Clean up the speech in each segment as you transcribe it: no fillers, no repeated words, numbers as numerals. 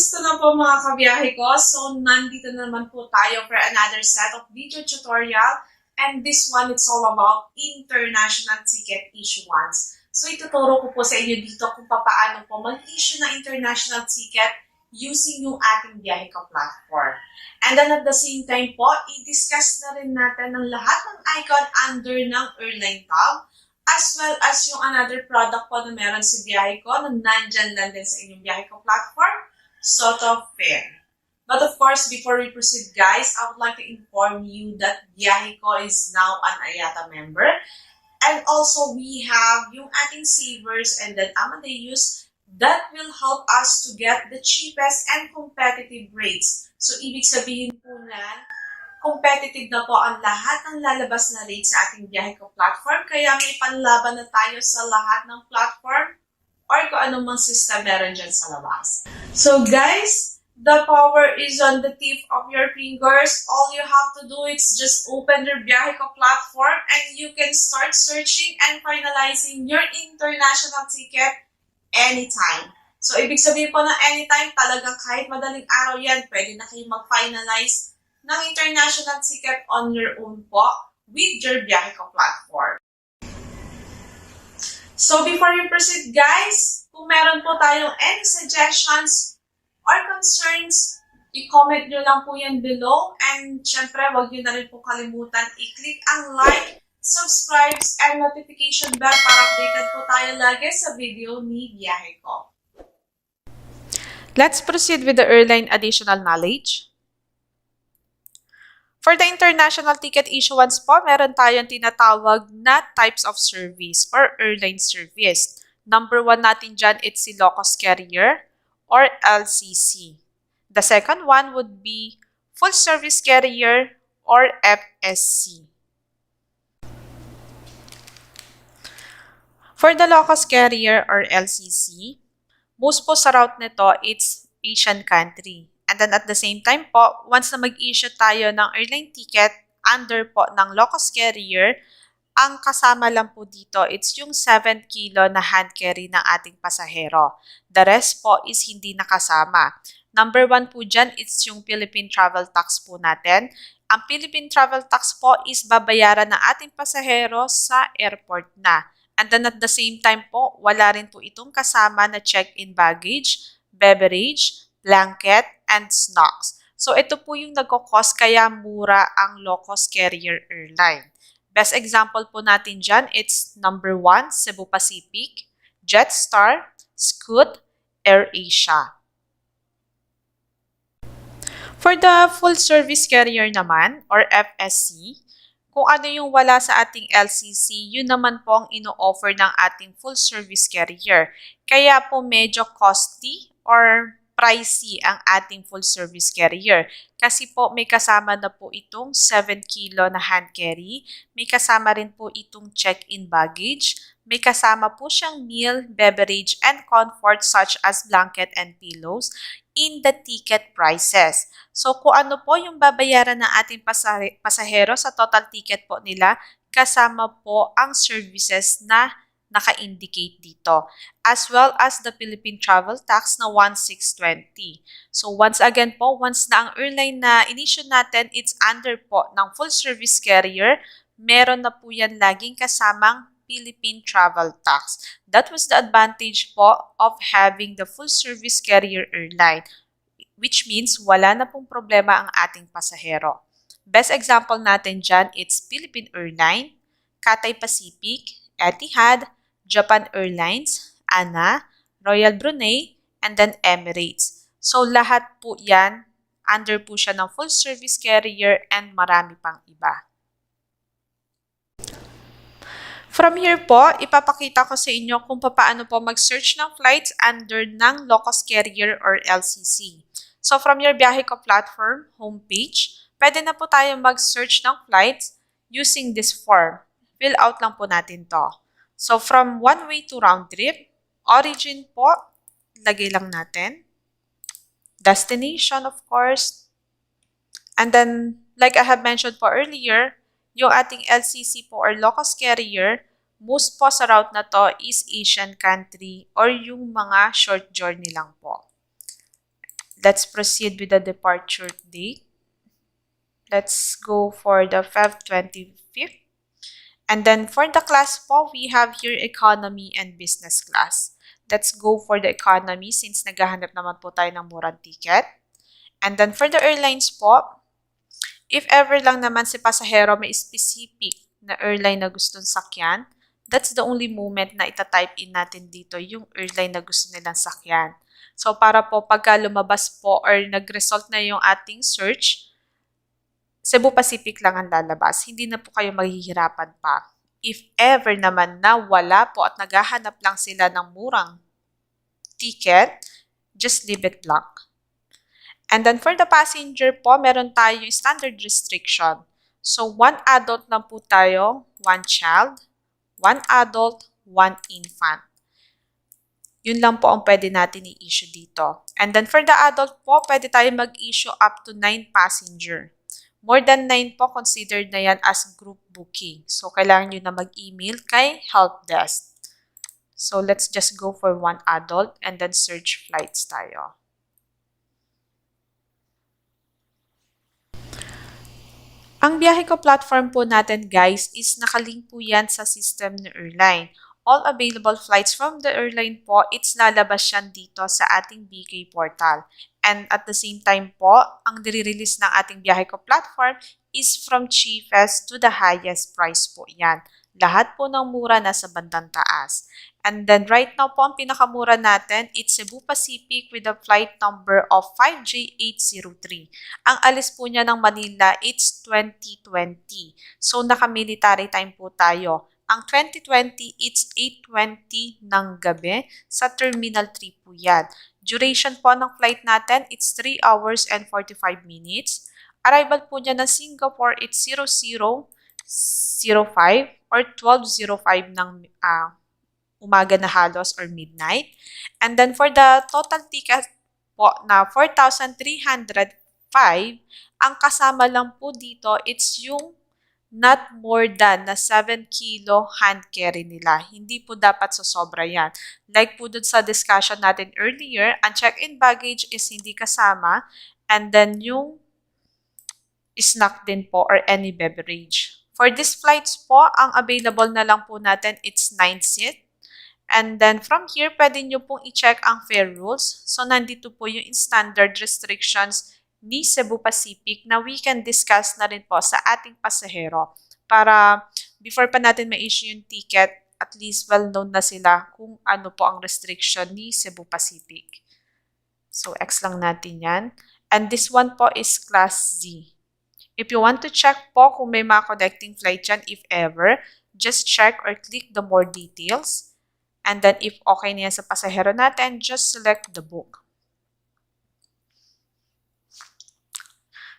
Kamusta na po mga kabiyahe ko? So, nandito naman po tayo for another set of video tutorial. And this one, it's all about international ticket issuance. So, ituturo ko po sa inyo dito kung paano po mag-issue ng international ticket using yung ating biyahe ko platform. And then at the same time po, i-discuss na rin natin ng lahat ng icon under ng airline tab, as well as yung another product po na meron si biyahe ko na nandyan lang din sa inyong biyahe ko platform, sort of fair. But of course, before we proceed guys, I would like to inform you that biyahe ko is now an IATA member. And also, we have yung ating savers and then Amadeus that will help us to get the cheapest and competitive rates. So, ibig sabihin po na competitive na po ang lahat ng lalabas na rates sa ating biyahe ko platform. Kaya may panlaban na tayo sa lahat ng platform or kung anong mga system meron dyan sa labas. So guys, the power is on the tip of your fingers. All you have to do is just open your biyahe ko platform and you can start searching and finalizing your international ticket anytime. So ibig sabihin po na anytime, talagang kahit madaling araw yan, pwede na kayo mag-finalize ng international ticket on your own po with your biyahe ko platform. So before you proceed guys, kung meron po tayong any suggestions or concerns, i-comment nyo lang po yan below. And syempre, wag nyo na rin po kalimutan i-click ang like, subscribe, and notification bell para updated po tayo lagi sa video ni biyahe ko. Let's proceed with the airline additional knowledge. For the international ticket issuance po, meron tayong tinatawag na types of service or airline service. Number 1 natin dyan, it's si low-cost carrier or LCC. The second one would be full service carrier or FSC. For the low-cost carrier or LCC, most po sa route nito, it's Asian country. And then at the same time po, once na mag-issue tayo ng airline ticket under po ng low-cost carrier, ang kasama lang po dito, it's yung 7 kilo na hand carry ng ating pasahero. The rest po is hindi nakasama. Number 1 po dyan, it's yung Philippine Travel Tax po natin. Ang Philippine Travel Tax po is babayaran ng ating pasahero sa airport na. And then at the same time po, wala rin po itong kasama na check-in baggage, beverage, blanket, and snacks. So, ito po yung nagkakos kaya mura ang low-cost carrier airline. Best example po natin dyan, it's number 1, Cebu Pacific, Jetstar, Scoot, AirAsia. For the full service carrier naman, or FSC, kung ano yung wala sa ating LCC, yun naman po ang ino-offer ng ating full service carrier. Kaya po medyo costly or pricey ang ating full service carrier. Kasi po may kasama na po itong 7 kilo na hand carry, may kasama rin po itong check-in baggage, may kasama po siyang meal, beverage, and comfort such as blanket and pillows in the ticket prices. So kung ano po yung babayaran ng ating pasahero sa total ticket po nila, kasama po ang services na naka-indicate dito, as well as the Philippine Travel Tax na 1,620. So once again po, once na ang airline na in-issue natin, it's under po ng full service carrier, meron na po yan laging kasamang Philippine Travel Tax. That was the advantage po of having the full service carrier airline, which means wala na pong problema ang ating pasahero. Best example natin dyan, it's Philippine Airline, Cathay Pacific, Etihad, Japan Airlines, ANA, Royal Brunei, and then Emirates. So lahat po yan, under po siya ng full service carrier and marami pang iba. From here po, ipapakita ko sa inyo kung paano po mag-search ng flights under ng low-cost carrier or LCC. So from your biyahe ko platform homepage, pwede na po tayo mag-search ng flights using this form. Fill out lang po natin to. So, from one way to round trip, origin po, lagay lang natin. Destination, of course. And then, like I have mentioned po earlier, yung ating LCC po or low-cost carrier, most po sa route na to is Asian country or yung mga short journey lang po. Let's proceed with the departure date. Let's go for the Feb 25th. And then for the class po, we have here economy and business class. Let's go for the economy since naghahanap naman po tayo ng murang ticket. And then for the airlines po, if ever lang naman si pasahero may specific na airline na gustong sakyan, that's the only moment na itatype in natin dito yung airline na gusto nilang sakyan. So para po pagka lumabas po or nag-result na yung ating search, Cebu Pacific lang ang lalabas. Hindi na po kayo maghihirapan pa. If ever naman na wala po at naghahanap lang sila ng murang ticket, just leave it blank. And then for the passenger po, meron tayo yung standard restriction. So, 1 adult lang po tayo, 1 child, 1 adult, 1 infant. Yun lang po ang pwede natin i-issue dito. And then for the adult po, pwede tayo mag-issue up to 9 passenger. More than 9 po, considered na yan as group booking. So, kailangan nyo na mag-email kay help desk. So, let's just go for 1 adult and then search flights tayo. Ang biyahe ko platform po natin guys is nakalink po yan sa system ng airline. All available flights from the airline po, it's lalabas yan dito sa ating BK portal. And at the same time po, ang nire-release ng ating biyahe ko platform is from cheapest to the highest price po yan. Lahat po ng mura nasa bandang taas. And then right now po, ang pinakamura natin, it's Cebu Pacific with a flight number of 5J803. Ang alis po niya ng Manila, it's 2020. So naka-military time po tayo. Ang 2020, it's 8:20 ng gabi. Sa Terminal 3 po yan. Duration po ng flight natin, it's 3 hours and 45 minutes. Arrival po niya ng Singapore, it's 00:05 or 12:05 ng umaga na halos or midnight. And then for the total ticket po na 4,305, ang kasama lang po dito, it's yung not more than na 7 kilo hand carry nila. Hindi po dapat sosobra yan. Like po dun sa discussion natin earlier, ang check-in baggage is hindi kasama and then yung snack din po or any beverage. For these flights po, ang available na lang po natin, it's 9 seat. And then from here, pwede nyo pong i-check ang fare rules. So nandito po yung standard restrictions ni Cebu Pacific na we can discuss na rin po sa ating pasahero para before pa natin ma-issue yung ticket, at least well-known na sila kung ano po ang restriction ni Cebu Pacific. So, X lang natin yan. And this one po is Class Z. If you want to check po kung may mga connecting flight dyan, if ever, just check or click the more details. And then if okay na yan sa pasahero natin, just select the book.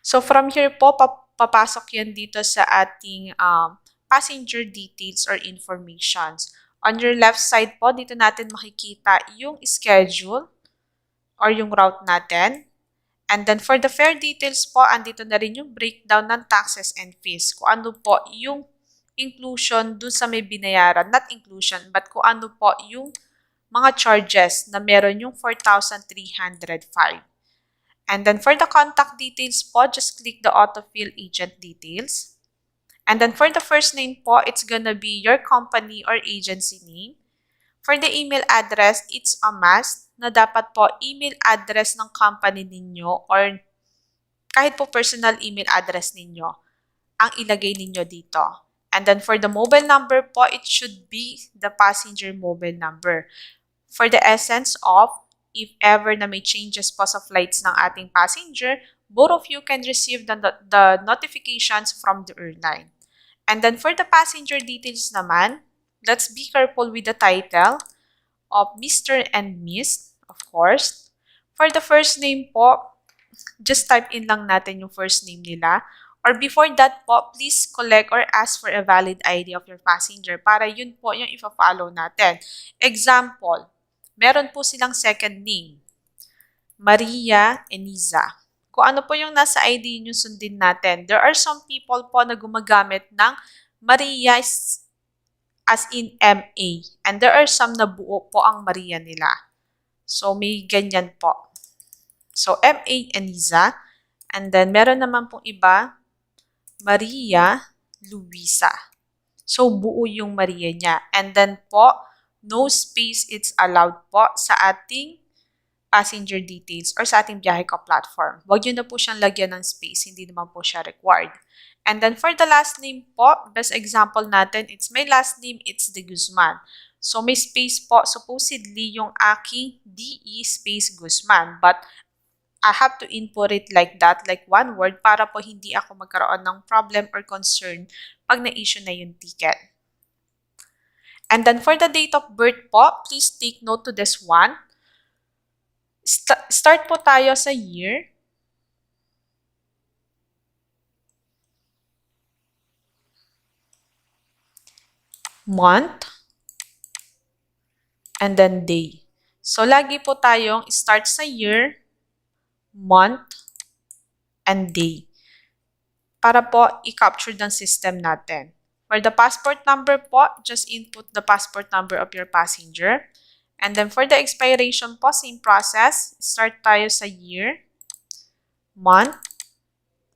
So from here po, papasok yan dito sa ating passenger details or informations. On your left side po, dito natin makikita yung schedule or yung route natin. And then for the fare details po, andito na rin yung breakdown ng taxes and fees. Kung ano po yung inclusion dun sa may binayaran. Not inclusion, but kung ano po yung mga charges na meron yung 4,305. And then for the contact details po, just click the autofill agent details. And then for the first name po, it's gonna be your company or agency name. For the email address, it's a must na dapat po email address ng company ninyo or kahit po personal email address ninyo ang ilagay ninyo dito. And then for the mobile number po, it should be the passenger mobile number. For the essence of if ever na may changes po sa flights ng ating passenger, both of you can receive the notifications from the airline. And then for the passenger details naman, let's be careful with the title of Mr. and Miss, of course. For the first name po, just type in lang natin yung first name nila. Or before that po, please collect or ask for a valid ID of your passenger para yun po yung ipa-follow natin. Example, meron po silang second name, Maria Eniza. Kung ano po yung nasa ID nyo sundin natin. There are some people po na gumagamit ng Maria as in MA. And there are some na buo po ang Maria nila. So, may ganyan po. So, M.A. Aniza. And then, meron naman pong iba, Maria Luisa. So, buo yung Maria niya. And then po, no space is allowed po sa ating passenger details or sa ating biyahe ko platform. Huwag nyo na po siyang lagyan ng space. Hindi naman po siya required. And then for the last name po, best example natin, it's my last name, it's De Guzman. So may space po, supposedly yung aking DE space Guzman. But I have to input it like that, like one word, para po hindi ako magkaroon ng problem or concern pag na-issue na yung ticket. And then for the date of birth po, please take note to this one. Start po tayo sa year. Month. And then day. So, lagi po tayong start sa year, month, and day. Para po i-capture ng system natin. For the passport number po, just input the passport number of your passenger. And then for the expiration po, same process. Start tayo sa year, month,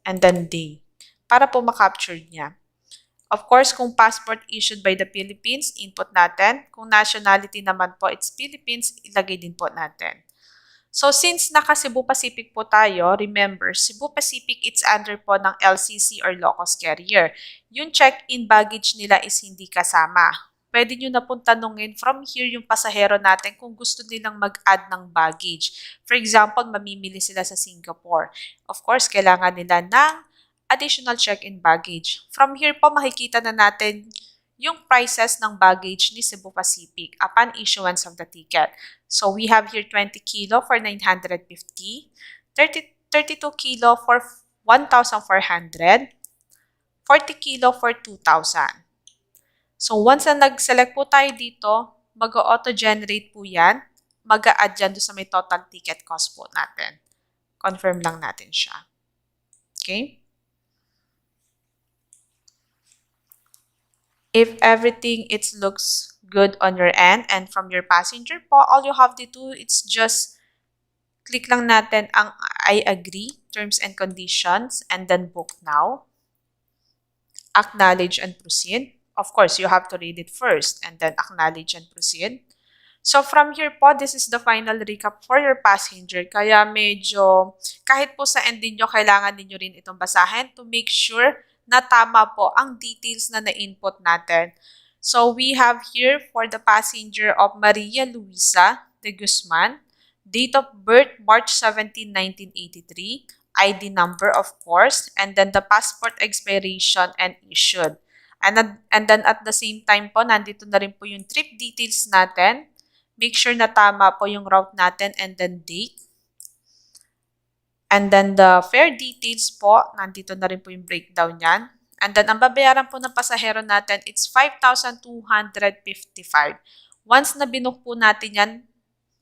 and then day. Para po makapture niya. Of course, kung passport issued by the Philippines, input natin. Kung nationality naman po, it's Philippines, ilagay din po natin. So, since naka Cebu Pacific po tayo, remember, Cebu Pacific, it's under po ng LCC or low-cost carrier. Yung check-in baggage nila is hindi kasama. Pwede nyo na pong tanungin from here yung pasahero natin kung gusto nilang mag-add ng baggage. For example, mamimili sila sa Singapore. Of course, kailangan nila ng additional check-in baggage. From here po, makikita na natin yung prices ng baggage ni Cebu Pacific upon issuance of the ticket. So, we have here 20 kilo for 950, 32 kilo for 1,400, 40 kilo for 2,000. So, once na nag-select po tayo dito, mag-auto-generate po yan. Mag-a-add dyan sa may total ticket cost po natin. Confirm lang natin siya. Okay? If everything looks good on your end and from your passenger po, all you have to do is just click lang natin ang I agree, terms and conditions, and then book now. Acknowledge and proceed. Of course, you have to read it first and then acknowledge and proceed. So from here po, this is the final recap for your passenger. Kaya medyo, kahit po sa end din nyo, kailangan ninyo rin itong basahin to make sure na tama po ang details na na-input natin. So, we have here for the passenger of Maria Luisa de Guzman, date of birth March 17, 1983, ID number of course, and then the passport expiration and issued. And then at the same time po, nandito na rin po yung trip details natin. Make sure na tama po yung route natin and then date. And then the fare details po, nandito na rin po yung breakdown yan. And then ang babayaran po ng pasahero natin, it's 5,255. Once na binook po natin yan,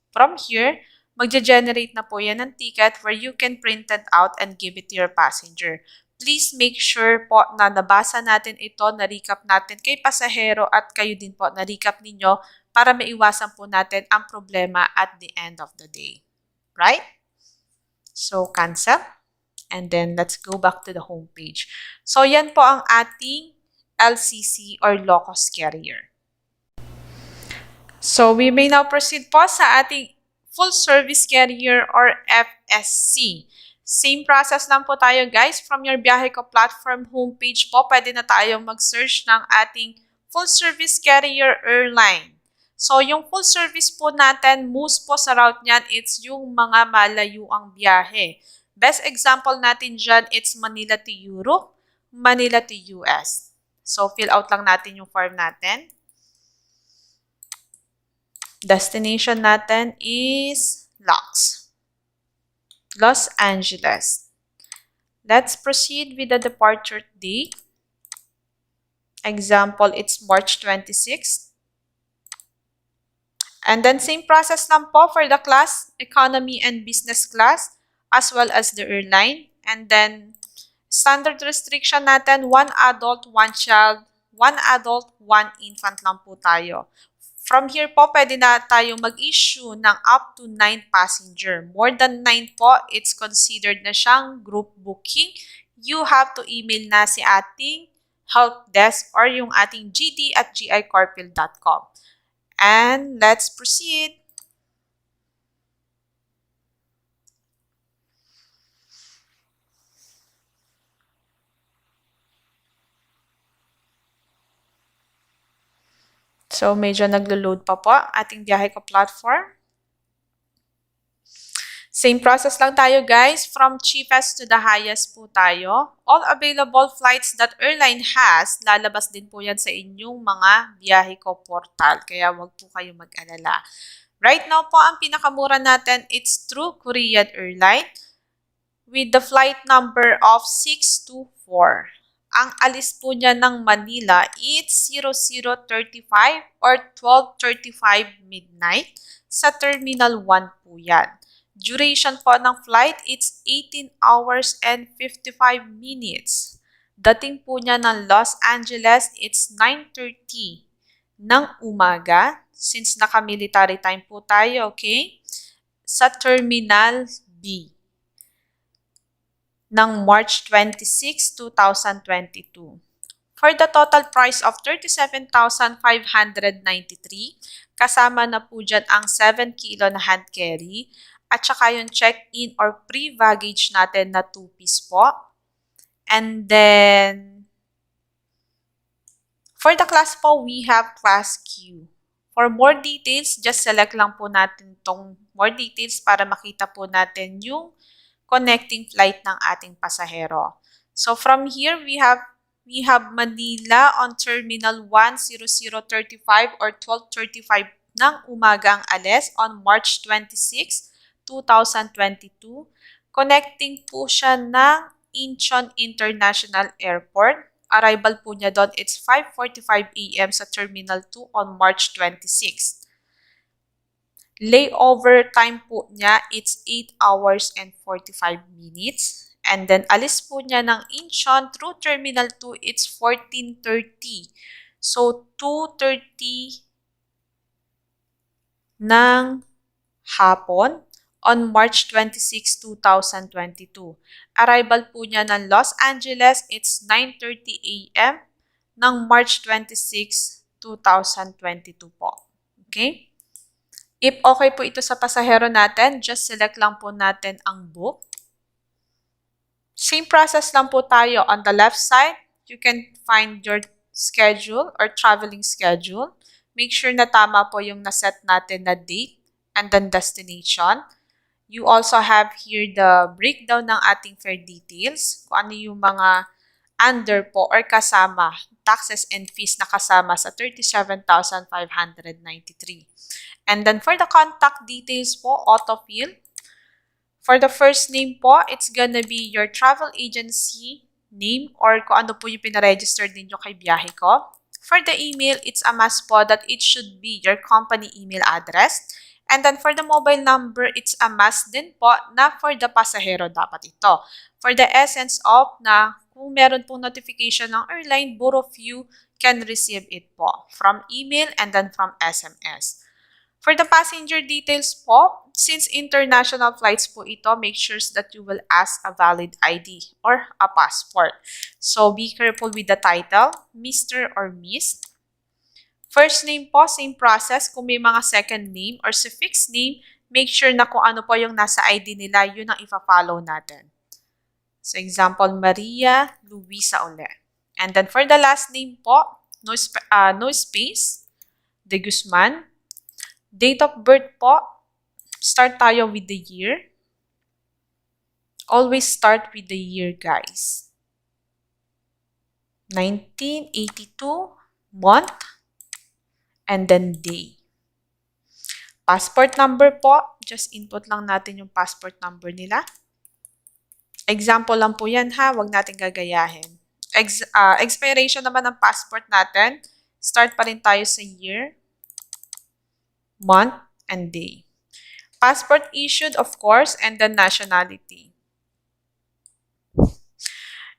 from here, magge-generate na po yan ng ticket where you can print it out and give it to your passenger. Please make sure po na nabasa natin ito, na-recap natin kay pasahero at kayo din po, na-recap ninyo para maiwasan po natin ang problema at the end of the day. Right? So, cancel. And then, let's go back to the home page. So, yan po ang ating LCC or low-cost carrier. So, we may now proceed po sa ating full-service carrier or FSC. Same process lang po tayo guys. From your Biyahe Ko platform homepage po, pwede na tayong mag-search ng ating full-service carrier airline. So, yung full service po natin, most po sa route niyan, it's yung mga malayuang biyahe. Best example natin dyan, it's Manila to Europe, Manila to US. So, fill out lang natin yung form natin. Destination natin is Los Angeles. Let's proceed with the departure date. Example, it's March 26th. And then same process lang po for the class, economy and business class, as well as the airline. And then standard restriction natin, 1 adult, 1 child, 1 adult, 1 infant lang po tayo. From here po, pwede na tayong mag-issue ng up to 9 passenger. More than 9 po, it's considered na siyang group booking. You have to email na si ating help desk or yung ating gd@gicorpil.com. And let's proceed. So, medyo naglo-load pa po ating biyahe ko platform. Same process lang tayo guys. From cheapest to the highest po tayo. All available flights that airline has, lalabas din po yan sa inyong mga biyahe ko portal. Kaya wag po kayo mag-alala. Right now po, ang pinakamura natin, it's through Korean Airline with the flight number of 624. Ang alis po niya ng Manila, it's 00:35 or 12:35 midnight. Sa Terminal 1 po yan. Duration po ng flight, it's 18 hours and 55 minutes. Dating po niya ng Los Angeles, it's 9:30 ng umaga. Since naka-military time po tayo, okay? Sa Terminal B ng March 26, 2022. For the total price of 37,593, kasama na po dyan ang 7 kilo na hand carry at saka yung check-in or pre-baggage natin na 2-piece po. And then, for the class po, we have class Q. For more details, just select lang po natin tong more details para makita po natin yung connecting flight ng ating pasahero. So from here, we have Manila on Terminal 1, 00:35 or 12:35 ng umaga ang alis on March 26, 2022. Connecting po siya ng Incheon International Airport. Arrival po niya doon, it's 5:45 a.m. sa Terminal 2 on March 26. Layover time po niya, it's 8 hours and 45 minutes. And then, alis po niya ng Incheon through Terminal 2, it's 14:30. So, 2:30 ng hapon on March 26, 2022. Arrival po niya ng Los Angeles, it's 9:30 a.m. ng March 26, 2022 po. Okay? If okay po ito sa pasahero natin, just select lang po natin ang book. Same process lang po tayo. On the left side, you can find your schedule or traveling schedule. Make sure na tama po yung naset natin na date and then destination. You also have here the breakdown ng ating fare details. Kung ano yung mga under po or kasama, taxes and fees na kasama sa 37,593. And then for the contact details po, autofill. For the first name po, it's gonna be your travel agency name or kung ano po yung pinaregister ninyo kay biyahe ko. For the email, it's a must po that it should be your company email address. And then for the mobile number, it's a must din po na for the pasahero dapat ito. For the essence of na kung meron pong notification ng airline, both of you can receive it po from email and then from SMS. For the passenger details po, since international flights po ito, make sure that you will ask a valid ID or a passport. So, be careful with the title, Mr. or Miss. First name po, same process. Kung may mga second name or suffix name, make sure na kung ano po yung nasa ID nila, yun ang ipa-follow natin. So, example, Maria Luisa ulit. And then, for the last name po, no space, De Guzman. Date of birth po, start tayo with the year. Always start with the year, guys. 1982, month, and then day. Passport number po, just input lang natin yung passport number nila. Example lang po yan ha, wag natin gagayahin. Expiration naman ng passport natin, start pa rin tayo sa year, month, and day. Passport issued, of course, and then nationality.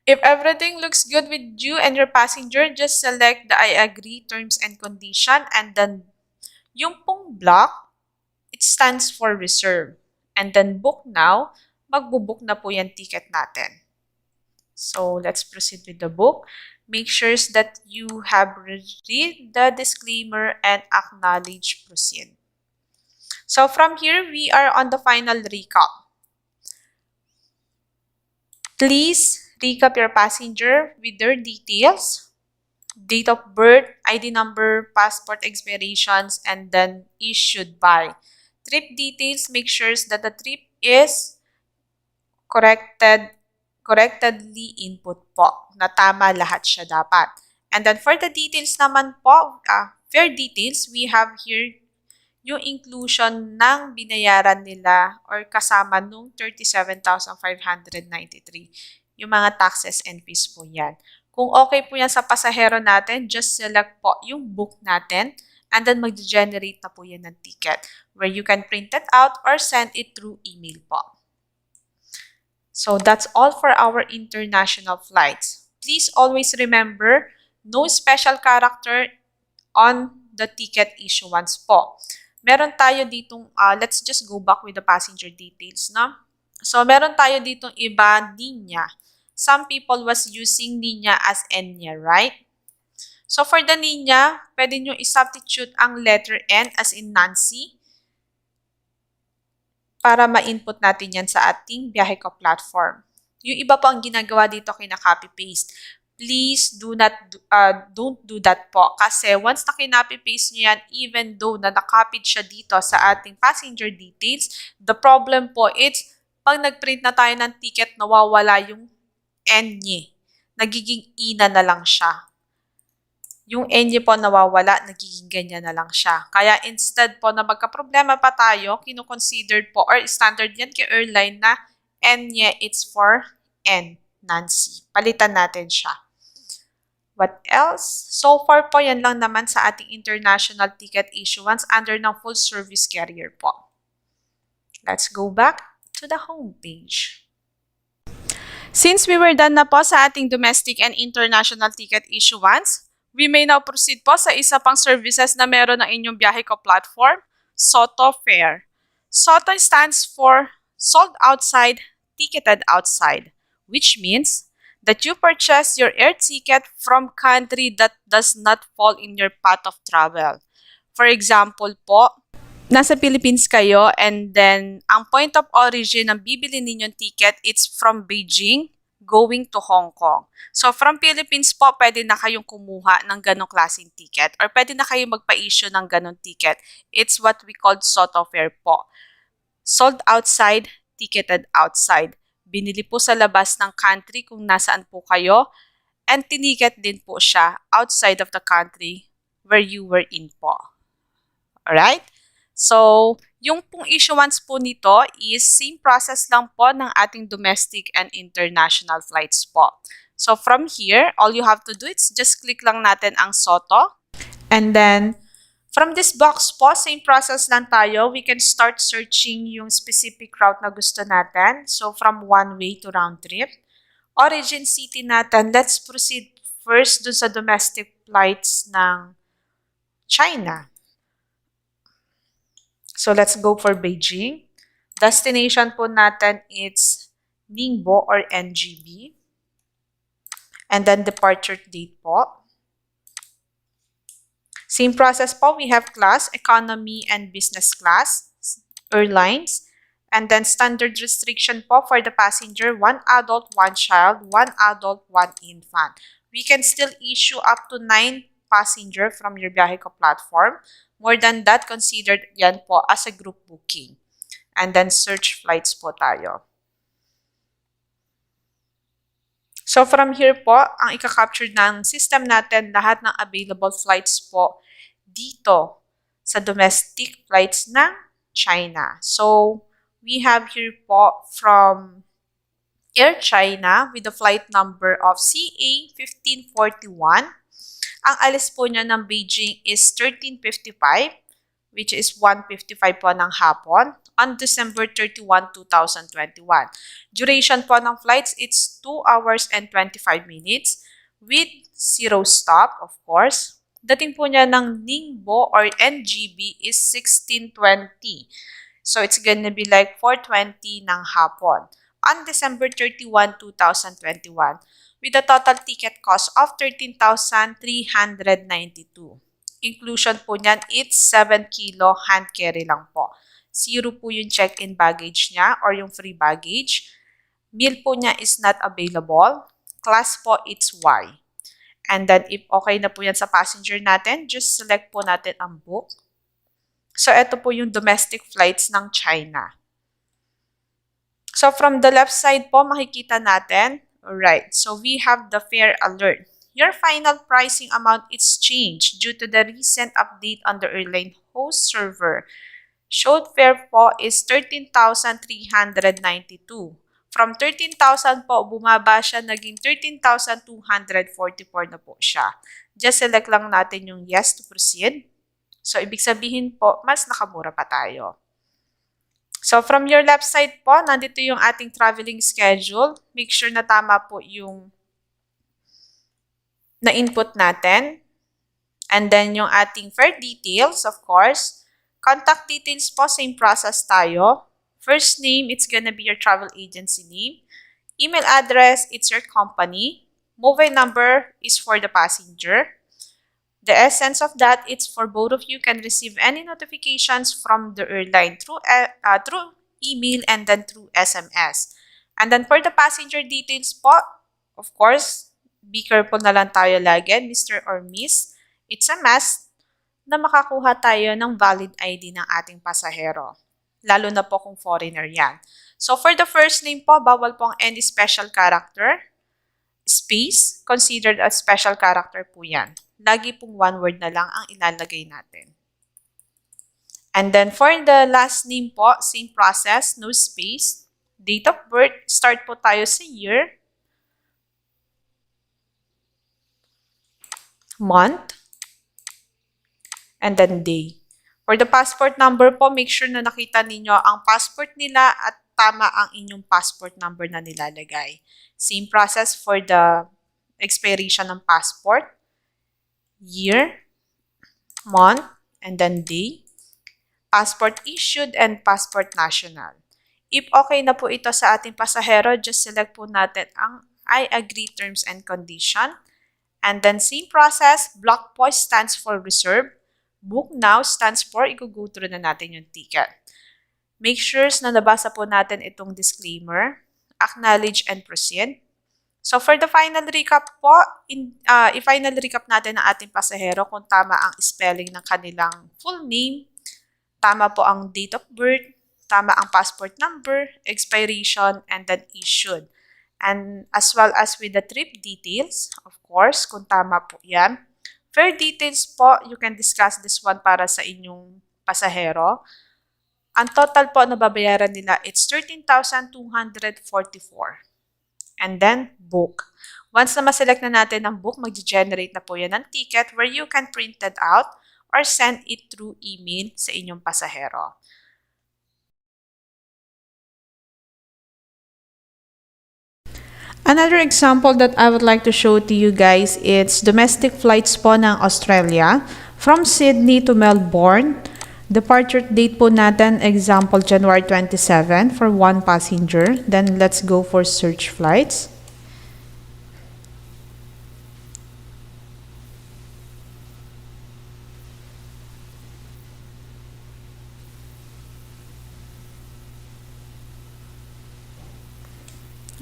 If everything looks good with you and your passenger, just select the I agree terms and condition and then Yung pong block, it stands for reserve. And then book now, magbubook na po yung ticket natin. So let's proceed with the book. Make sure that you have read the disclaimer and acknowledge proceed. So from here, we are on the final recap. Please recap your passenger with their details, date of birth, ID number, passport expirations, and then issued by. Trip details, make sure that the trip is correctedly input po, na tama lahat siya dapat. And then for the details naman po, fare details, we have here yung inclusion ng binayaran nila or kasama nung 37,593. Yung mga taxes and fees po yan. Kung okay po yan sa pasahero natin, just select po yung book natin and then mag-generate na po yan ng ticket where you can print it out or send it through email po. So that's all for our international flights. Please always remember, no special character on the ticket issuance po. Meron tayo ditong, let's just go back with the passenger details, no? So meron tayo ditong iba, Ninya. Some people was using Ninya as Enya, right? So for the Ninya, pwede nyo i-substitute ang letter N as in Nancy para ma-input natin yan sa ating biyahe ko platform. Yung iba po ang ginagawa dito, kina-copy-paste. Please don't do that po. Kasi once na kinopy-paste nyo yan, even though na nakopid siya dito sa ating passenger details, the problem po is, pag nag-print na tayo ng ticket, nawawala yung N niya. Nagiging ina na lang siya. Yung N niya po nawawala, nagiging ganyan na lang siya. Kaya instead po na magka-problema pa tayo, kino-considered po or standard yan kay airline na N niya, it's for N, Nancy. Palitan natin siya. What else? So far po, yan lang naman sa ating international ticket issuance under ng full service carrier po. Let's go back to the home page. Since we were done na po sa ating domestic and international ticket issuance, we may now proceed po sa isa pang services na meron ng inyong biyahe ko platform, SOTO Fare. SOTO stands for Sold Outside, Ticketed Outside, which means that you purchase your air ticket from country that does not fall in your path of travel. For example po, nasa Philippines kayo and then ang point of origin ng bibili ninyong ticket, it's from Beijing going to Hong Kong. So from Philippines po, pwede na kayong kumuha ng ganong klaseng ticket or pwede na kayong magpa-issue ng ganong ticket. It's what we call SOTO Fare po. Sold outside, ticketed outside. Binili po sa labas ng country kung nasaan po kayo and tiniket din po siya outside of the country where you were in po. Alright? So, yung pong issuance po nito is same process lang po ng ating domestic and international flights po. So, from here, all you have to do is just click lang natin ang SOTO. And then, from this box po, same process lang tayo. We can start searching yung specific route na gusto natin. So, from one way to round trip. Origin city natin, let's proceed first dun sa domestic flights ng China. So, let's go for Beijing. Destination po natin is Ningbo or NGB. And then, departure date po. Same process po. We have class, economy, and business class, airlines. And then, standard restriction po for the passenger, 1 adult, 1 child, 1 adult, 1 infant. We can still issue up to 9 passenger from your biyahe ko platform. More than that, considered yan po as a group booking. And then, search flights po tayo. So, from here po, ang ika-capture ng system natin, lahat ng available flights po dito sa domestic flights ng China. So, we have here po from Air China with the flight number of CA1541. Ang alis po niya ng Beijing is 13:55, which is 1:55 po ng hapon, on December 31, 2021. Duration po ng flights, it's 2 hours and 25 minutes with 0 stop, of course. dating po niya ng Ningbo or NGB is 16:20. So it's gonna be like 4:20 ng hapon on December 31, 2021 with a total ticket cost of 13,392. Inclusion po niyan, it's 7 kilo hand carry lang po. Zero po yung check-in baggage niya or yung free baggage. Meal po niya is not available. Class po, it's Y. And then, if okay na po yan sa passenger natin, just select po natin ang book. So, ito po yung domestic flights ng China. So, from the left side po, makikita natin, alright, so we have the fare alert. Your final pricing amount is changed due to the recent update on the airline host server. Showed fare po is 13,392. From 13,000 po, bumaba siya, naging 13,244 na po siya. Just select lang natin yung yes to proceed. So, ibig sabihin po, mas nakamura pa tayo. So, from your left side po, nandito yung ating traveling schedule. Make sure na tama po yung na-input natin. And then, yung ating fare details, of course. Contact details po, same process tayo. First name, it's gonna be your travel agency name. Email address, it's your company. Mobile number is for the passenger. The essence of that, it's for both of you can receive any notifications from the airline through email and then through SMS. And then for the passenger details po, of course, be careful na lang tayo lagi, Mr. or Miss. It's a must na makakuha tayo ng valid ID ng ating pasahero. Lalo na po kung foreigner yan. So, for the first name po, bawal pong any special character. Space, considered as special character po yan. Lagi pong one word na lang ang ilalagay natin. And then, for the last name po, same process, no space. Date of birth, start po tayo sa year. Month. And then day. For the passport number po, make sure na nakita ninyo ang passport nila at tama ang inyong passport number na nilalagay. Same process for the expiration ng passport. Year, month, and then day. Passport issued and passport national. If okay na po ito sa ating pasahero, just select po natin ang I agree terms and condition. And then same process, block po stands for reserve. Book now stands for i-go through na natin yung ticket. Make sure na nabasa po natin itong disclaimer. Acknowledge and proceed. So for the final recap po, i-final recap natin ang ating pasahero kung tama ang spelling ng kanilang full name, tama po ang date of birth, tama ang passport number, expiration, and then issued. And as well as with the trip details, of course, kung tama po yan. Fare details po, you can discuss this one para sa inyong pasahero. Ang total po na babayaran nila, it's 13,244. And then, book. Once na ma-select na natin ang book, mag-generate na po yan ng ticket where you can print it out or send it through email sa inyong pasahero. Another example that I would like to show to you guys is domestic flights po ng Australia from Sydney to Melbourne. Departure date po natin, example, January 27 for one passenger. Then let's go for search flights.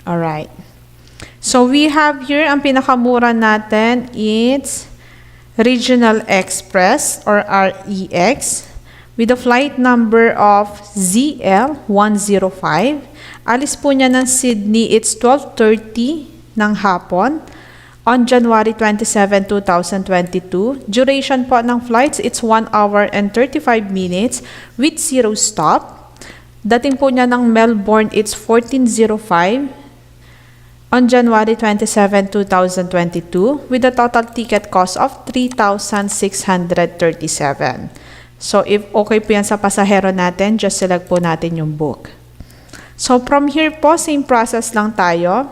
Alright. So, we have here, ang pinakamura natin, it's Regional Express or REX with a flight number of ZL105. Alis po niya ng Sydney, it's 12:30 ng hapon on January 27, 2022. Duration po ng flights, it's 1 hour and 35 minutes with 0 stop. Dating po niya ng Melbourne, it's 14:05 on January 27, 2022 with a total ticket cost of 3,637. So, if okay po yan sa pasahero natin, just select po natin yung book. So, from here po, same process lang tayo.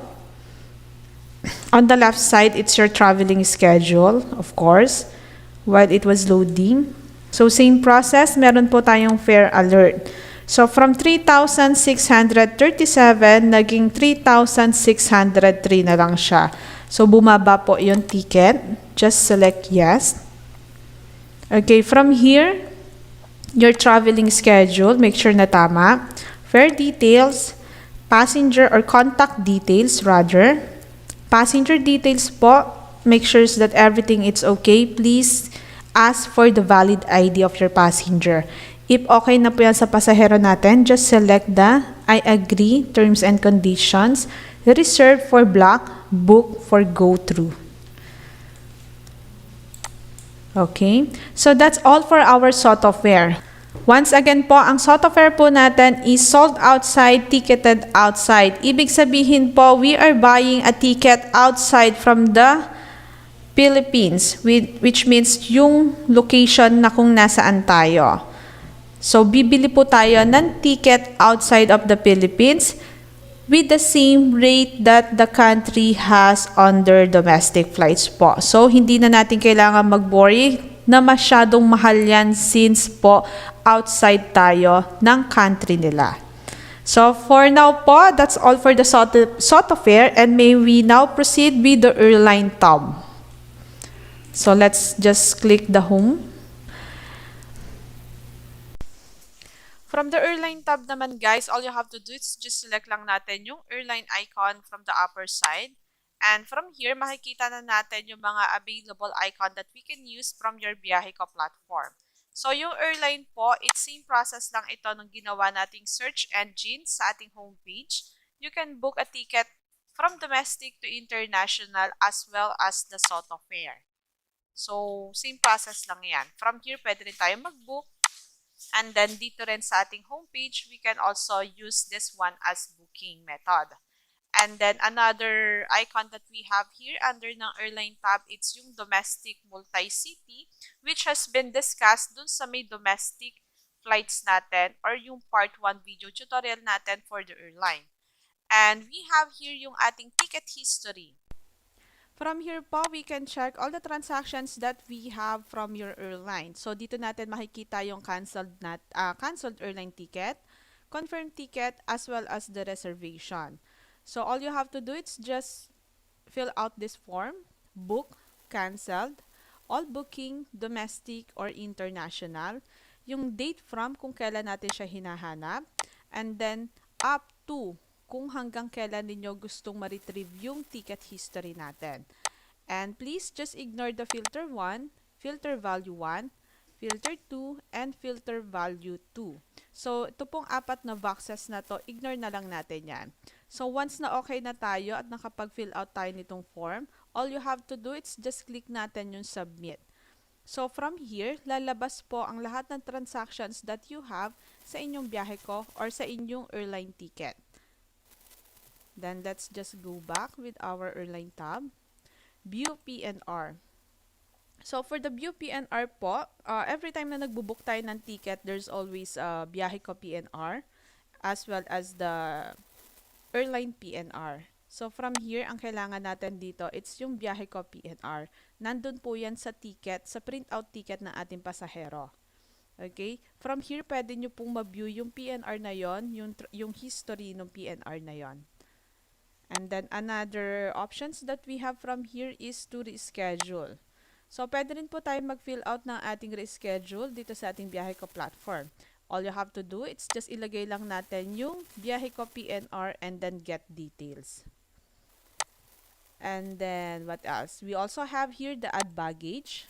On the left side, it's your traveling schedule, of course. while it was loading. So same process, meron po tayong fare alert. So from 3,637, naging 3,603 na lang siya. So bumaba po yung ticket. Just select yes. Okay, from here, your traveling schedule, make sure na tama. Fare details, passenger or contact details rather. Passenger details po, make sure that everything is okay. Please ask for the valid ID of your passenger. If okay na po yan sa pasahero natin, just select the I agree, terms and conditions, reserve for block, book for go through. Okay, so that's all for our software. Once again po, ang software po natin is sold outside, ticketed outside. Ibig sabihin po, we are buying a ticket outside from the Philippines, which means yung location na kung nasaan tayo. So, bibili po tayo ng ticket outside of the Philippines with the same rate that the country has on their domestic flights po. So, hindi na natin kailangan mag-worry na masyadong mahal yan since po outside tayo ng country nila. So, for now po, that's all for the software, and may we now proceed with the airline tab. So, let's just click the home. From the airline tab naman guys, all you have to do is just select lang natin yung airline icon from the upper side. And from here, makikita na natin yung mga available icon that we can use from your Biyahe Ko platform. So yung airline po, it's same process lang ito nung ginawa nating search engine sa ating homepage. You can book a ticket from domestic to international as well as the software. So same process lang yan. From here, pwede rin tayo mag-book. And then dito rin sa ating homepage, we can also use this one as booking method. And then another icon that we have here under ng airline tab, it's yung domestic multi-city, which has been discussed dun sa may domestic flights natin or yung part 1 video tutorial natin for the airline. And we have here yung ating ticket history. From here po, we can check all the transactions that we have from your airline. So, dito natin makikita yung canceled airline ticket, confirmed ticket, as well as the reservation. So, all you have to do is just fill out this form, book, canceled, all booking, domestic or international, yung date from kung kailan natin siya hinahanap, and then up to kung hanggang kailan ninyo gustong ma-retrieve yung ticket history natin. And please just ignore the filter 1, filter value 1, filter 2, and filter value 2. So, ito pong apat na boxes na to, ignore na lang natin yan. So, once na okay na tayo at nakapag-fill out tayo nitong form, all you have to do is just click natin yung submit. So, from here, lalabas po ang lahat ng transactions that you have sa inyong Biyahe Ko or sa inyong airline ticket. Then, let's just go back with our airline tab. View PNR. So, for the View PNR po, every time na nagbubook tayo ng ticket, there's always Biyahe Ko PNR as well as the airline PNR. So, from here, ang kailangan natin dito, it's yung Biyahe Ko PNR. Nandun po yan sa ticket, sa printout ticket ng ating pasahero. Okay? From here, pwede nyo pong ma-view yung PNR na yon, yung history ng PNR na yon. And then, another options that we have from here is to reschedule. So, pwede rin po tayo mag-fill out ng ating reschedule dito sa ating Biyahe Ko platform. All you have to do, it's just ilagay lang natin yung Biyahe Ko PNR and then get details. And then, what else? We also have here the add baggage.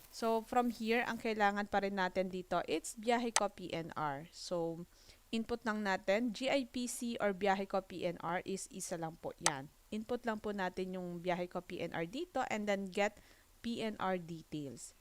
So, from here, ang kailangan pa rin natin dito, it's Biyahe Ko PNR. So, input lang natin, GIPC or Biyahe Ko PNR is isa lang po yan. Input lang po natin yung Biyahe Ko PNR dito and then get PNR details.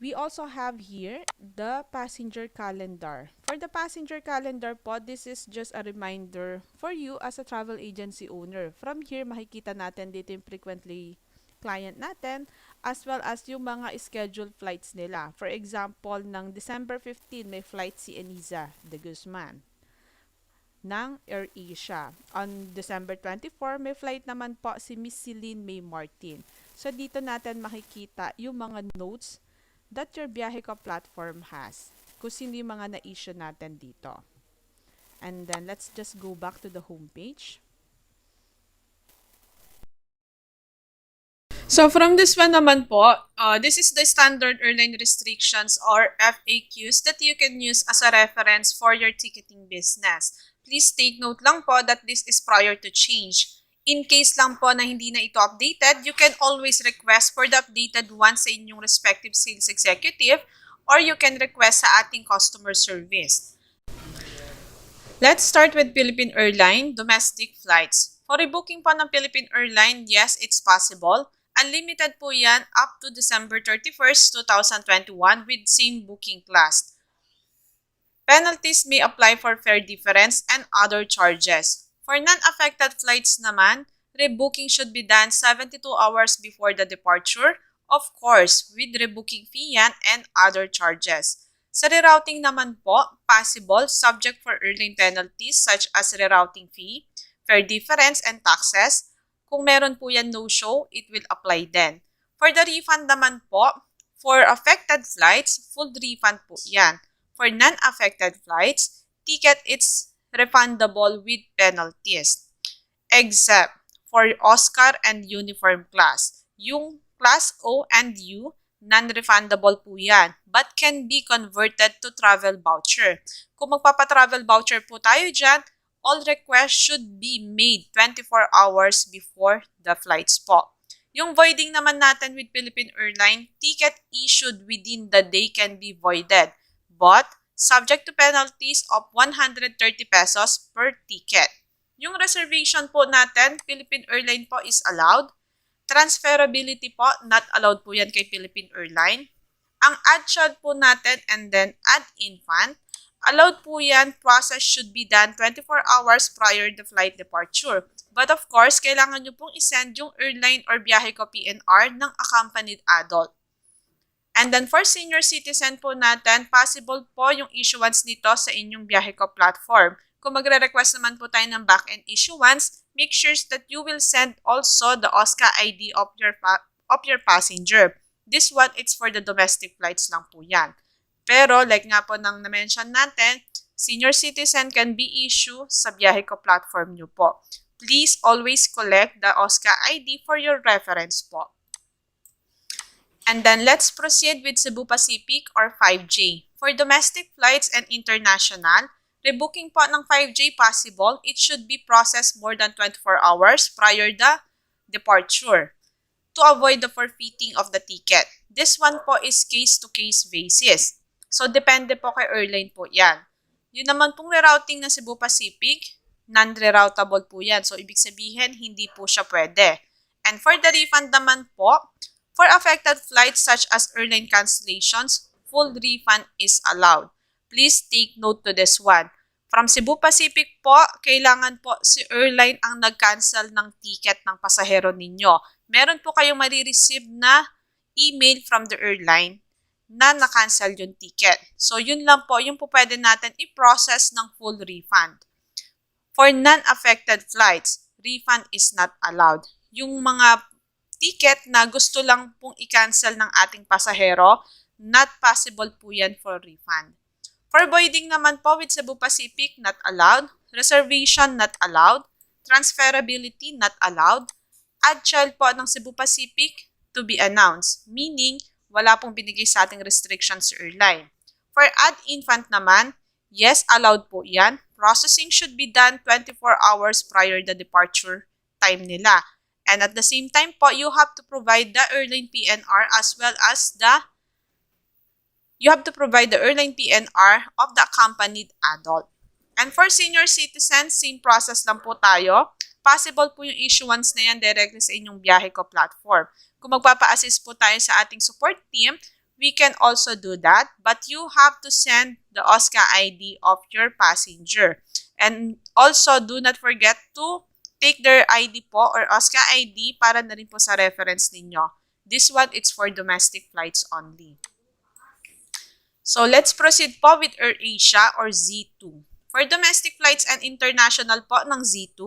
We also have here the passenger calendar. For the passenger calendar po, this is just a reminder for you as a travel agency owner. From here, makikita natin dito yung frequently client natin as well as yung mga scheduled flights nila. For example, ng December 15, may flight si Eniza de Guzman. ng AirAsia. On December 24, may flight naman po si Miss Celine May Martin. So dito natin makikita yung mga notes that your biyahe ko platform has. Kung sino yung mga na-issue natin dito. And then let's just go back to the homepage. So from this one naman po, this is the standard airline restrictions or FAQs that you can use as a reference for your ticketing business. Please take note lang po that this is prior to change. In case lang po na hindi na ito updated, you can always request for the updated one sa inyong respective sales executive or you can request sa ating customer service. Let's start with Philippine Airline domestic flights. For rebooking po ng Philippine Airline, yes, it's possible. Unlimited po yan up to December 31st, 2021 with same booking class. Penalties may apply for fare difference and other charges. For non-affected flights naman, rebooking should be done 72 hours before the departure, of course, with rebooking fee yan and other charges. Sa rerouting naman po, possible subject for airline penalties such as rerouting fee, fare difference, and taxes. Kung meron po yan no-show, it will apply then. For the refund naman po, for affected flights, full refund po yan. For non-affected flights, ticket it's refundable with penalties. Except for Oscar and uniform class. Yung class O and U, non-refundable po yan, but can be converted to travel voucher. Kung magpapa-travel voucher po tayo dyan, all requests should be made 24 hours before the flights po. Yung voiding naman natin with Philippine Airline, ticket issued within the day can be voided, but subject to penalties of 130 pesos per ticket. Yung reservation po natin, Philippine Airline po is allowed. Transferability po, not allowed po yan kay Philippine Airline. Ang add child po natin and then add infant, allowed po yan, process should be done 24 hours prior to flight departure. But of course, kailangan nyo pong isend yung airline or biyahe ko PNR ng accompanied adult. And then for senior citizen po natin, possible po yung issuance nito sa inyong biyahe ko platform. Kung magre-request naman po tayo ng back-end issuance, make sure that you will send also the OSCA ID of your passenger. This one, it's for the domestic flights lang po yan. Pero, like nga po nang na-mention natin, senior citizen can be issued sa biyahe ko platform nyo po. Please always collect the OSCA ID for your reference po. And then, let's proceed with Cebu Pacific or 5J. For domestic flights and international, rebooking po ng 5J possible, it should be processed more than 24 hours prior the departure to avoid the forfeiting of the ticket. This one po is case-to-case basis. So, depende po kay airline po yan. Yun naman pong rerouting ng Cebu Pacific, non-reroutable po yan. So, ibig sabihin, hindi po siya pwede. And for the refund naman po, for affected flights such as airline cancellations, full refund is allowed. Please take note to this one. From Cebu Pacific po, kailangan po si airline ang nag-cancel ng ticket ng pasahero ninyo. Meron po kayong marireceive na email from the airline na na-cancel yung ticket. So, yun lang po, yung po pwede natin i-process ng full refund. For non-affected flights, refund is not allowed. Yung mga ticket na gusto lang pong i-cancel ng ating pasahero, not possible po yan for refund. For voiding naman po with Cebu Pacific, not allowed. Reservation, not allowed. Transferability, not allowed. Add child po ng Cebu Pacific to be announced, meaning wala pong binigay sa ating restrictions sa airline. For add infant naman, yes, allowed po yan. Processing should be done 24 hours prior the departure time nila. And at the same time po, you have to provide the airline PNR as well as you have to provide the airline PNR of the accompanied adult. And for senior citizens, same process lang po tayo. Possible po yung issuance na yan directly sa inyong biyahe ko platform. Kung magpapa-assist po tayo sa ating support team, we can also do that. But you have to send the OSCA ID of your passenger. And also, do not forget to take their ID po or OSCA ID para na rin po sa reference ninyo. This one, it's for domestic flights only. So, let's proceed po with AirAsia or Z2. For domestic flights and international po ng Z2,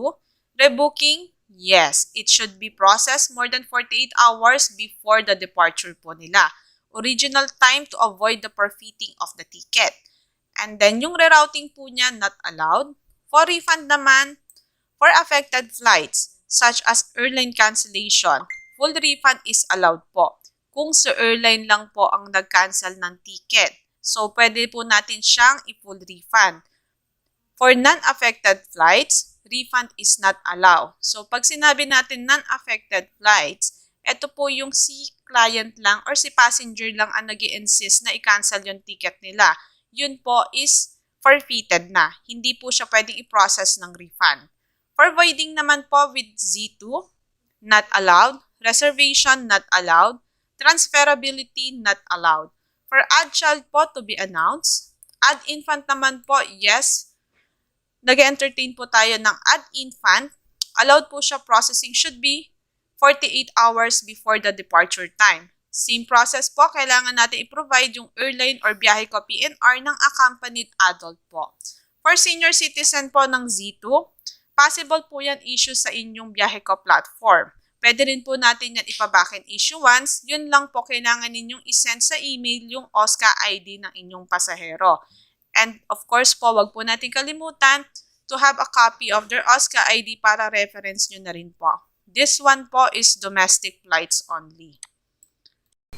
rebooking, yes, it should be processed more than 48 hours before the departure po nila. Original time to avoid the forfeiting of the ticket. And then yung rerouting po niya, not allowed. For refund naman, for affected flights, such as airline cancellation, full refund is allowed po. Kung sa airline lang po ang nag-cancel ng ticket. So, pwede po natin siyang i-full refund. For non-affected flights, refund is not allowed. So, pag sinabi natin non-affected flights, ito po yung si client lang or si passenger lang ang nag-i-insist na i-cancel yung ticket nila. Yun po is forfeited na. Hindi po siya pwedeng i-process ng refund. For voiding naman po with Z2, not allowed. Reservation, not allowed. Transferability, not allowed. For add child po to be announced. Add infant naman po, yes. Nag-entertain po tayo ng add infant. Allowed po siya processing should be 48 hours before the departure time. Same process po, kailangan natin i-provide yung airline or biyahe ko PNR ng accompanied adult po. For senior citizen po ng Z2, possible po yan issue sa inyong biyahe ko platform. Pwede rin po natin yan ipaback in issuance. Yun lang po kailangan ninyong isend sa email yung OSCA ID ng inyong pasahero. And of course po, wag po natin kalimutan to have a copy of their OSCA ID para reference nyo na rin po. This one po is domestic flights only.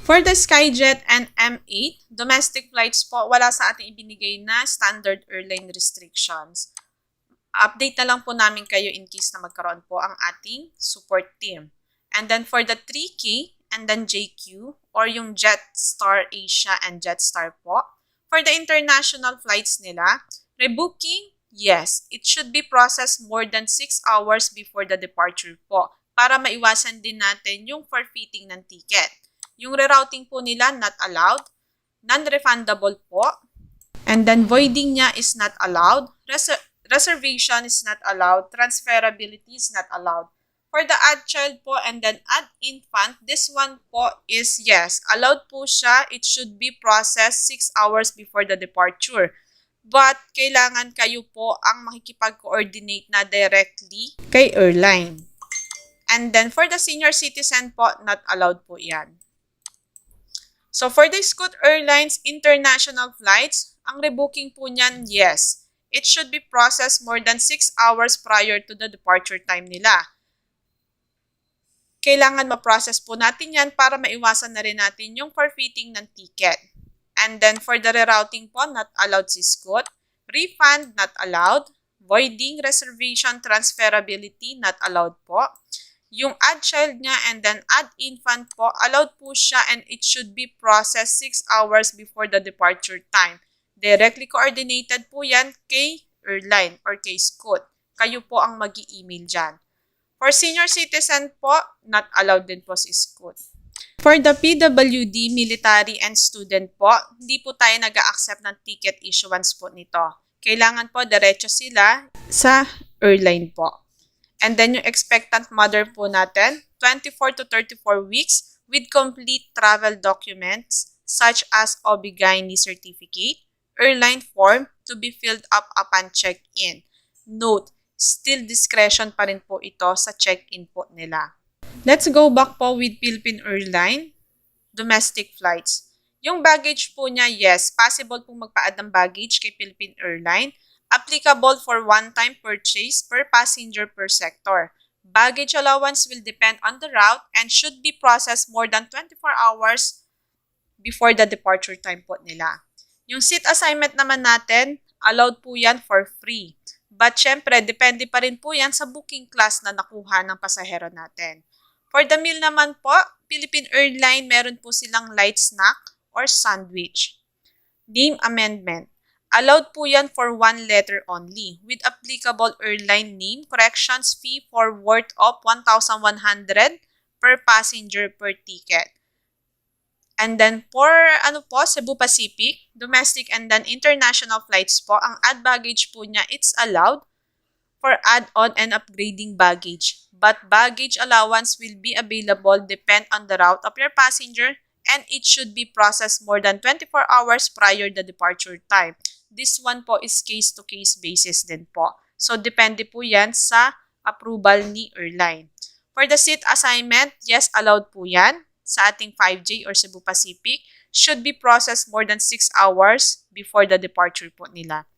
For the Skyjet and M8, domestic flights po, wala sa ating ibinigay na standard airline restrictions. Update na lang po namin kayo in case na magkaroon po ang ating support team. And then for the 3K and then JQ or yung Jetstar Asia and Jetstar po, for the international flights nila, rebooking, yes, it should be processed more than 6 hours before the departure po para maiwasan din natin yung forfeiting ng ticket. Yung rerouting po nila, not allowed. Non-refundable po. And then voiding niya is not allowed. Reservation is not allowed. Transferability is not allowed. For the add child po and then add infant, this one po is yes, allowed po siya. It should be processed 6 hours before the departure. But kailangan kayo po ang makikipag-coordinate na directly kay airline. And then for the senior citizen po, not allowed po yan. So for the Scoot Airlines international flights, ang rebooking po niyan, yes. It should be processed more than 6 hours prior to the departure time nila. Kailangan ma-process po natin yan para maiwasan na rin natin yung forfeiting ng ticket. And then for the rerouting po, not allowed si Scoot. Refund, not allowed. Voiding, reservation, transferability, not allowed po. Yung add child niya and then add infant po, allowed po siya and it should be processed 6 hours before the departure time. Directly coordinated po yan kay airline or kay Scoot. Kayo po ang mag-i-email dyan. For senior citizen po, not allowed din po si Scoot. For the PWD, military and student po, hindi po tayo nag-a-accept ng ticket issuance po nito. Kailangan po diretso sila sa airline po. And then yung expectant mother po natin, 24 to 34 weeks with complete travel documents such as OB/GYN certificate, airline form to be filled up upon check-in. Note, still discretion pa rin po ito sa check-in po nila. Let's go back po with Philippine Airline, domestic flights. Yung baggage po niya, yes, possible pong magpa-add ng baggage kay Philippine Airline. Applicable for one-time purchase per passenger per sector. Baggage allowance will depend on the route and should be processed more than 24 hours before the departure time po nila. Yung seat assignment naman natin, allowed po yan for free. But syempre, depende pa rin po yan sa booking class na nakuha ng pasahero natin. For the meal naman po, Philippine Airline, meron po silang light snack or sandwich. Name amendment. Allowed po yan for one letter only with applicable airline name corrections fee for worth of 1,100 per passenger per ticket. And then for Cebu Pacific, domestic and then international flights po, ang add baggage po niya, it's allowed for add-on and upgrading baggage. But baggage allowance will be available depend on the route of your passenger and it should be processed more than 24 hours prior the departure time. this one po is case-to-case basis din po. So, depende po yan sa approval ni airline. For the seat assignment, yes, allowed po yan sa ating 5J or Cebu Pacific. Should be processed more than 6 hours before the departure po nila.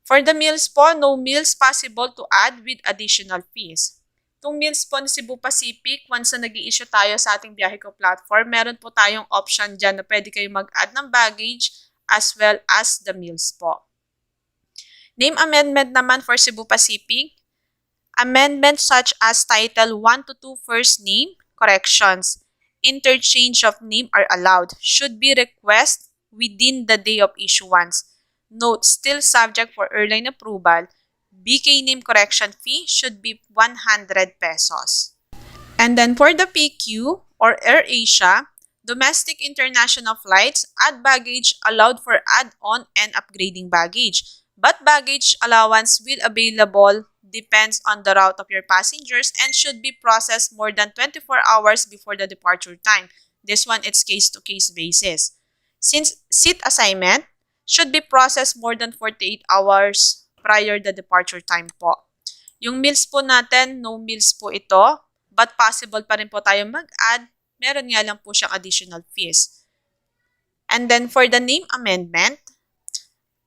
For the meals po, no meals possible to add with additional fees. Itong meals po ni Cebu Pacific, once na nag-i-issue tayo sa ating Biyahe Ko platform, meron po tayong option dyan na pwede kayo mag-add ng baggage as well as the meals po. Name amendment naman for Cebu Pacific, amendments such as Title 1 to 2 first name, corrections, interchange of name are allowed, should be request within the day of issuance. Note, still subject for airline approval, BK name correction fee should be 100 pesos. And then for the PQ or AirAsia, domestic international flights, add baggage allowed for add-on and upgrading baggage. But baggage allowance will available depends on the route of your passengers and should be processed more than 24 hours before the departure time. This one, it's case-to-case basis. Since seat assignment should be processed more than 48 hours prior the departure time po. Yung meals po natin, no meals po ito, but possible pa rin po tayo mag-add. Meron nga lang po siyang additional fees. And then for the name amendment,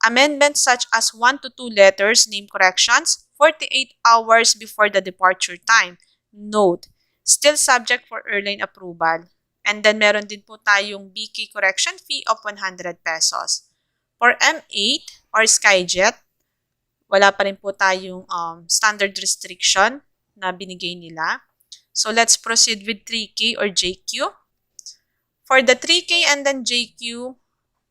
amendments such as 1 to 2 letters, name corrections, 48 hours before the departure time. Note, still subject for airline approval. And then meron din po tayong BK correction fee of 100 pesos. For M8 or Skyjet, wala pa rin po tayong standard restriction na binigay nila. So let's proceed with 3K or JQ. For the 3K and then JQ,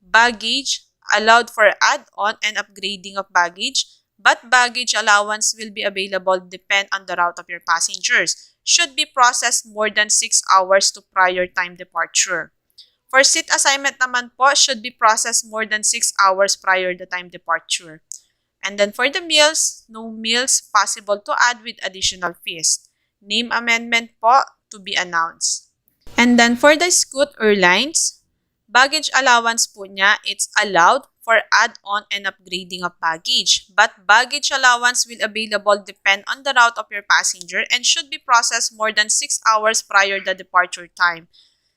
baggage allowed for add-on and upgrading of baggage, but baggage allowance will be available depend on the route of your passengers. Should be processed more than 6 hours to prior time departure. For seat assignment naman po, should be processed more than 6 hours prior the time departure. And then for the meals, no meals possible to add with additional fees. Name amendment po to be announced. And then for the Scoot Airlines, baggage allowance po niya, it's allowed for add-on and upgrading of baggage. But baggage allowance will available depend on the route of your passenger and should be processed more than 6 hours prior the departure time.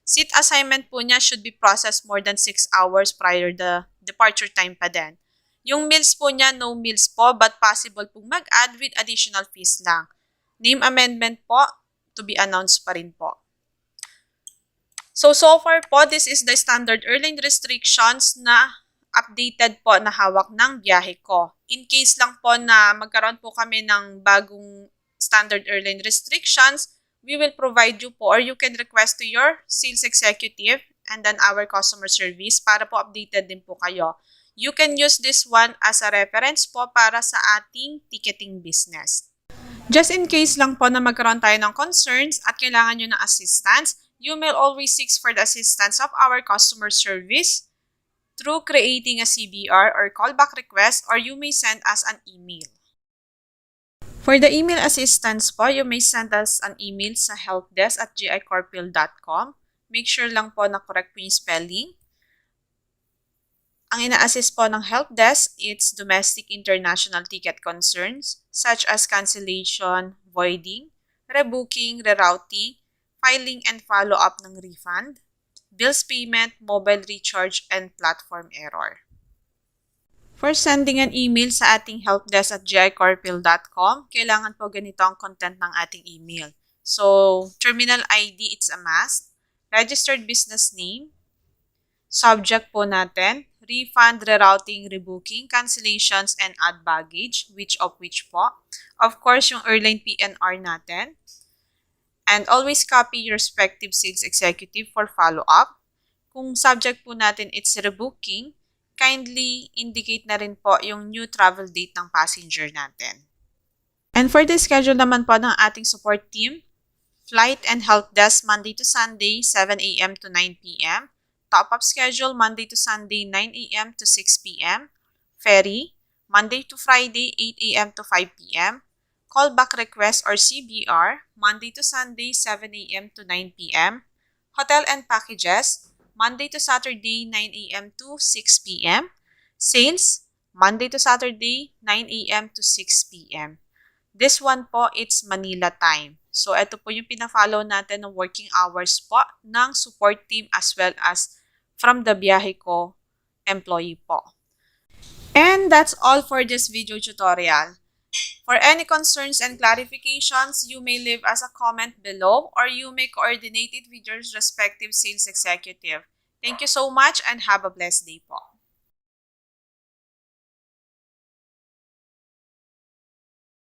Seat assignment po niya should be processed more than 6 hours prior the departure time pa din. Yung meals po niya, no meals po, but possible pong mag-add with additional fees lang. Name amendment po, to be announced pa rin po. So far po, this is the standard airline restrictions na updated po na hawak ng Biyahe Ko. In case lang po na magkaroon po kami ng bagong standard airline restrictions, we will provide you po or you can request to your sales executive and then our customer service para po updated din po kayo. You can use this one as a reference po para sa ating ticketing business. Just in case lang po na magkaroon tayo ng concerns at kailangan nyo ng assistance, you may always seek for the assistance of our customer service through creating a CBR or callback request, or you may send us an email. For the email assistance po, you may send us an email sa helpdesk@gicorpil.com. Make sure lang po na correct po yung spelling. Ang ina-assist po ng help desk, it's domestic international ticket concerns such as cancellation, voiding, rebooking, rerouting, filing and follow-up ng refund, bills payment, mobile recharge, and platform error. For sending an email sa ating helpdesk@gicorpil.com, kailangan po ganito ang content ng ating email. So, terminal ID, it's a must. Registered business name. Subject po natin, refund, rerouting, rebooking, cancellations, and add baggage, which po. Of course, yung airline PNR natin. And always copy your respective sales executive for follow-up. Kung subject po natin it's rebooking, kindly indicate na rin po yung new travel date ng passenger natin. And for the schedule naman po ng ating support team, flight and help desk Monday to Sunday, 7 a.m. to 9 p.m. Top-up schedule Monday to Sunday, 9 a.m. to 6 p.m. Ferry, Monday to Friday, 8 a.m. to 5 p.m. Callback request or CBR, Monday to Sunday, 7 a.m. to 9 p.m. Hotel and packages, Monday to Saturday, 9 a.m. to 6 p.m. Sales, Monday to Saturday, 9 a.m. to 6 p.m. This one po, it's Manila time. So, ito po yung pina-follow natin ng working hours po ng support team as well as from the Biyahe Ko employee po. And that's all for this video tutorial. For any concerns and clarifications, you may leave us a comment below or you may coordinate it with your respective sales executive. Thank you so much and have a blessed day po.